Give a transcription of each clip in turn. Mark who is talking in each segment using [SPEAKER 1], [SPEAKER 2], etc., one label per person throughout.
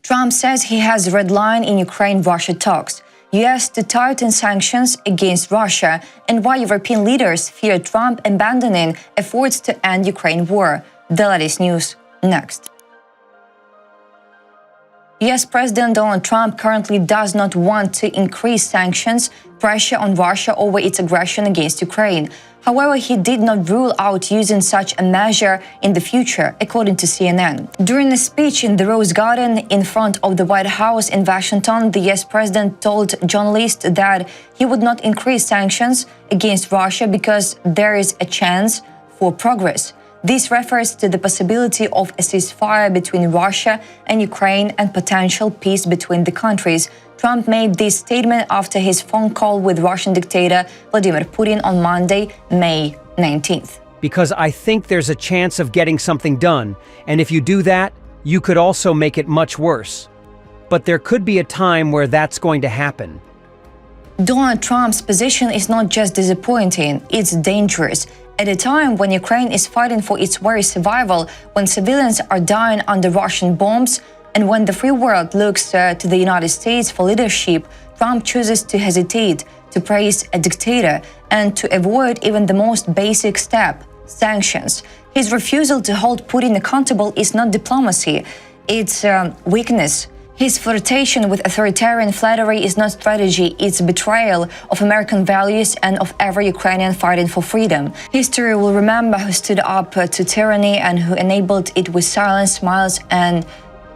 [SPEAKER 1] Trump says he has a red line in Ukraine-Russia talks. US to tighten sanctions against Russia, and why European leaders fear Trump abandoning efforts to end Ukraine war. The latest news next. US President Donald Trump currently does not want to increase sanctions pressure on Russia over its aggression against Ukraine. However, he did not rule out using such a measure in the future, according to CNN. During a speech in the Rose Garden in front of the White House in Washington, the US president told journalists that he would not increase sanctions against Russia because there is a chance for progress. This refers to the possibility of a ceasefire between Russia and Ukraine and potential peace between the countries. Trump made this statement after his phone call with Russian dictator Vladimir Putin on Monday, May 19th.
[SPEAKER 2] Because I think there's a chance of getting something done, and if you do that, you could also make it much worse. But there could be a time where that's going to happen.
[SPEAKER 1] Donald Trump's position is not just disappointing, it's dangerous. At a time when Ukraine is fighting for its very survival, when civilians are dying under Russian bombs, and when the free world looks to the United States for leadership, Trump chooses to hesitate, to praise a dictator, and to avoid even the most basic step, sanctions. His refusal to hold Putin accountable is not diplomacy, it's weakness. His flirtation with authoritarian flattery is not strategy, it's betrayal of American values and of every Ukrainian fighting for freedom. History will remember who stood up to tyranny and who enabled it with silence, smiles, and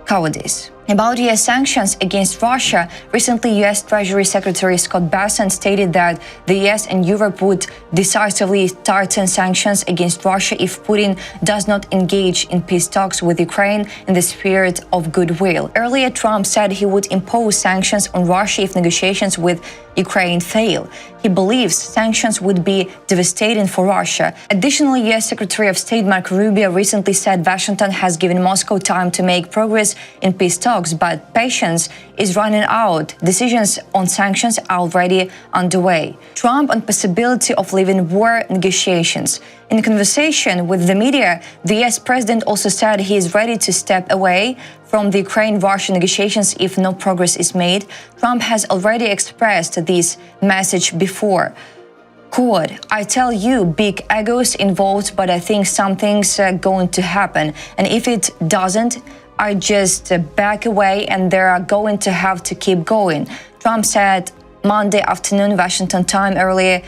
[SPEAKER 1] cowardice. About US sanctions against Russia, recently US Treasury Secretary Scott Bessent stated that the US and Europe would decisively tighten sanctions against Russia if Putin does not engage in peace talks with Ukraine in the spirit of goodwill. Earlier, Trump said he would impose sanctions on Russia if negotiations with Ukraine fail. He believes sanctions would be devastating for Russia. Additionally, US Secretary of State Marco Rubio recently said Washington has given Moscow time to make progress in peace talks, but patience is running out. Decisions on sanctions are already underway. Trump on possibility of leaving war negotiations. In a conversation with the media, the US president also said he is ready to step away from the Ukraine-Russia negotiations if no progress is made. Trump has already expressed this message before. Quote, I tell you, big egos involved, but I think something's going to happen. And if it doesn't, I just back away and they're going to have to keep going. Trump said Monday afternoon Washington time, earlier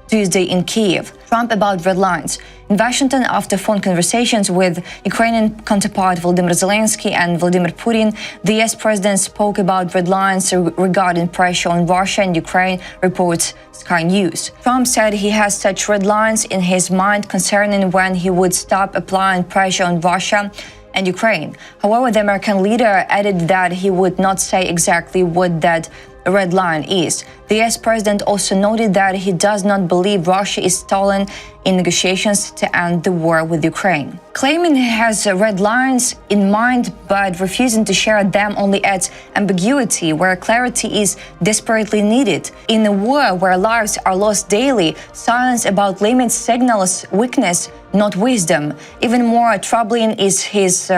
[SPEAKER 1] Tuesday in Kyiv. Trump about red lines. In Washington, after phone conversations with Ukrainian counterpart Volodymyr Zelensky and Vladimir Putin, the US president spoke about red lines regarding pressure on Russia and Ukraine, reports Sky News. Trump said he has such red lines in his mind concerning when he would stop applying pressure on Russia and Ukraine. However, the American leader added that he would not say exactly what that red line is. The US president also noted that he does not believe Russia is stalling in negotiations to end the war with Ukraine. Claiming he has red lines in mind but refusing to share them only adds ambiguity where clarity is desperately needed. In a war where lives are lost daily, silence about limits signals weakness, not wisdom. Even more troubling is his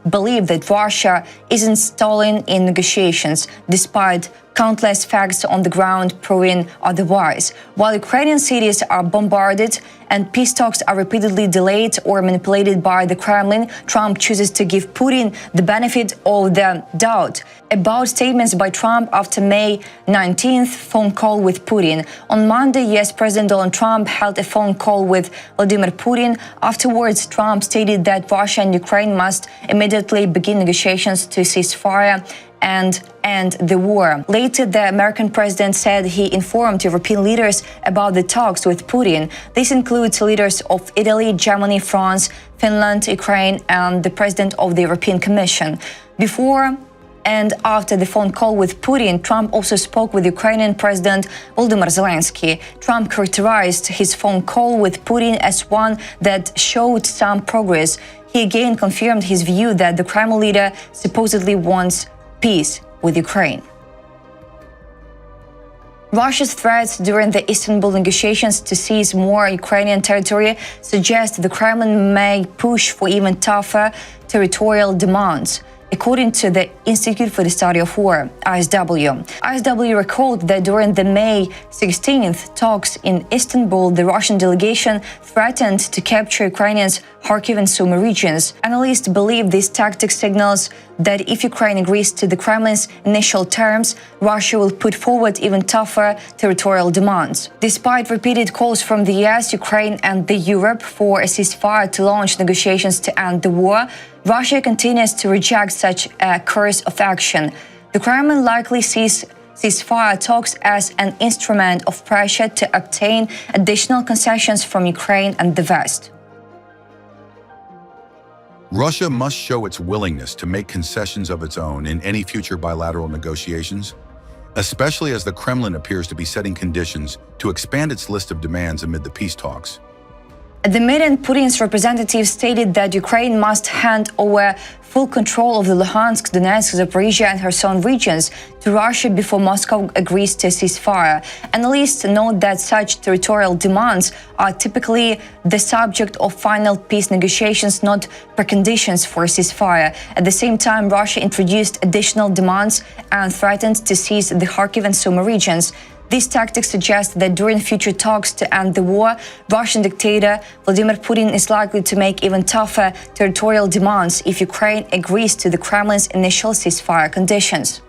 [SPEAKER 1] belief that Russia isn't stalling in negotiations, despite countless facts on the ground proving otherwise. While Ukrainian cities are bombarded and peace talks are repeatedly delayed or manipulated by the Kremlin, Trump chooses to give Putin the benefit of the doubt. About statements by Trump after May 19th phone call with Putin. On Monday, US President Donald Trump held a phone call with Vladimir Putin. Afterwards, Trump stated that Russia and Ukraine must immediately begin negotiations to cease fire and end the war. Later, the American president said he informed European leaders about the talks with Putin. This includes leaders of Italy, Germany, France, Finland, Ukraine, and the president of the European Commission. Before and after the phone call with Putin, Trump also spoke with Ukrainian President Volodymyr Zelensky. Trump characterized his phone call with Putin as one that showed some progress. He again confirmed his view that the Kremlin leader supposedly wants peace with Ukraine. Russia's threats during the Istanbul negotiations to seize more Ukrainian territory suggest the Kremlin may push for even tougher territorial demands. according to the Institute for the Study of War, ISW. ISW recalled that during the May 16th talks in Istanbul, the Russian delegation threatened to capture Ukrainians' Kharkiv and Sumy regions. Analysts believe this tactic signals that if Ukraine agrees to the Kremlin's initial terms, Russia will put forward even tougher territorial demands. Despite repeated calls from the US, Ukraine and Europe for a ceasefire to launch negotiations to end the war, Russia continues to reject such a course of action. The Kremlin likely sees ceasefire talks as an instrument of pressure to obtain additional concessions from Ukraine and the West.
[SPEAKER 3] Russia must show its willingness to make concessions of its own in any future bilateral negotiations, especially as the Kremlin appears to be setting conditions to expand its list of demands amid the peace talks.
[SPEAKER 1] At the meeting, Putin's representative stated that Ukraine must hand over full control of the Luhansk, Donetsk, Zaporizhia and Kherson regions to Russia before Moscow agrees to a ceasefire. Analysts note that such territorial demands are typically the subject of final peace negotiations, not preconditions for a ceasefire. At the same time, Russia introduced additional demands and threatened to seize the Kharkiv and Sumy regions. These tactics suggest that during future talks to end the war, Russian dictator Vladimir Putin is likely to make even tougher territorial demands if Ukraine agrees to the Kremlin's initial ceasefire conditions.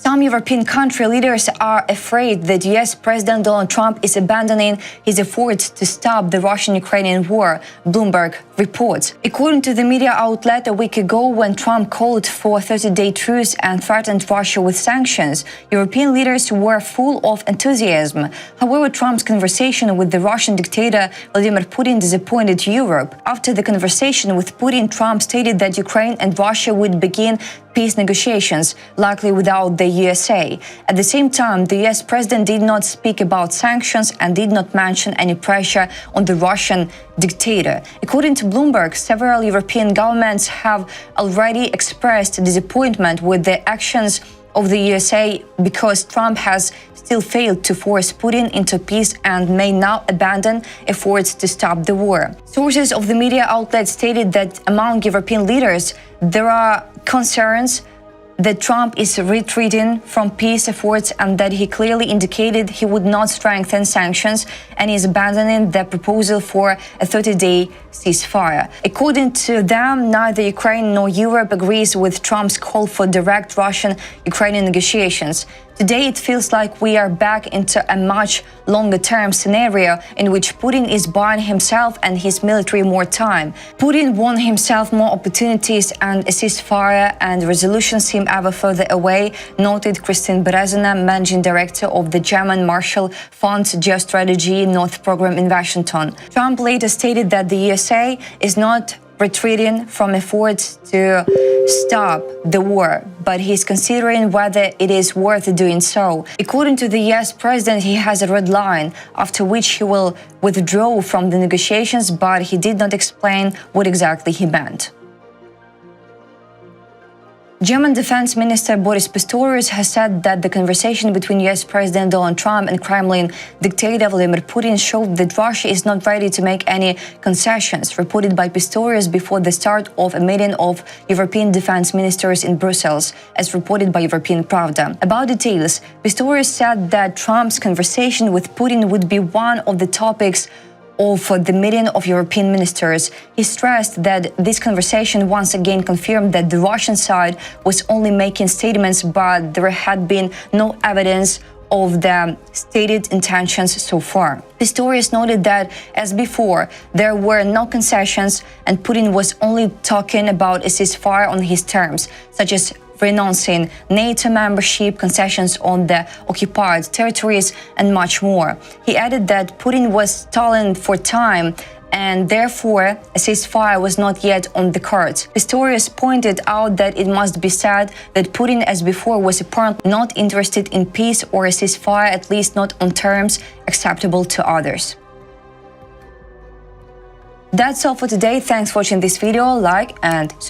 [SPEAKER 1] Some European country leaders are afraid that US President Donald Trump is abandoning his efforts to stop the Russian-Ukrainian war, Bloomberg reports. According to the media outlet, a week ago, when Trump called for a 30-day truce and threatened Russia with sanctions, European leaders were full of enthusiasm. However, Trump's conversation with the Russian dictator Vladimir Putin disappointed Europe. After the conversation with Putin, Trump stated that Ukraine and Russia would begin peace negotiations, likely without the USA. At the same time, the US president did not speak about sanctions and did not mention any pressure on the Russian dictator. According to Bloomberg, several European governments have already expressed disappointment with the actions of the USA because Trump has still failed to force Putin into peace and may now abandon efforts to stop the war. Sources of the media outlet stated that among European leaders, there are concerns that Trump is retreating from peace efforts and that he clearly indicated he would not strengthen sanctions and is abandoning the proposal for a 30-day ceasefire. According to them, neither Ukraine nor Europe agrees with Trump's call for direct Russian-Ukrainian negotiations. Today, it feels like we are back into a much longer-term scenario in which Putin is buying himself and his military more time. Putin won himself more opportunities and a ceasefire and resolution seem ever further away, noted Christine Berezina, managing director of the German Marshall Fund's Geostrategy North program in Washington. Trump later stated that the USA is not retreating from efforts to stop the war, but he's considering whether it is worth doing so. According to the US president, he has a red line, after which he will withdraw from the negotiations, but he did not explain what exactly he meant. German Defense Minister Boris Pistorius has said that the conversation between US President Donald Trump and Kremlin dictator Vladimir Putin showed that Russia is not ready to make any concessions, reported by Pistorius before the start of a meeting of European defense ministers in Brussels, as reported by European Pravda. About details, Pistorius said that Trump's conversation with Putin would be one of the topics of the meeting of European ministers. He stressed that this conversation once again confirmed that the Russian side was only making statements, but there had been no evidence of the stated intentions so far. Pistorius noted that, as before, there were no concessions and Putin was only talking about a ceasefire on his terms, such as renouncing NATO membership, concessions on the occupied territories, and much more. He added that Putin was stalling for time and therefore a ceasefire was not yet on the cards. Pistorius pointed out that it must be said that Putin, as before, was apparently not interested in peace or a ceasefire, at least not on terms acceptable to others. That's all for today. Thanks for watching this video. Like and subscribe.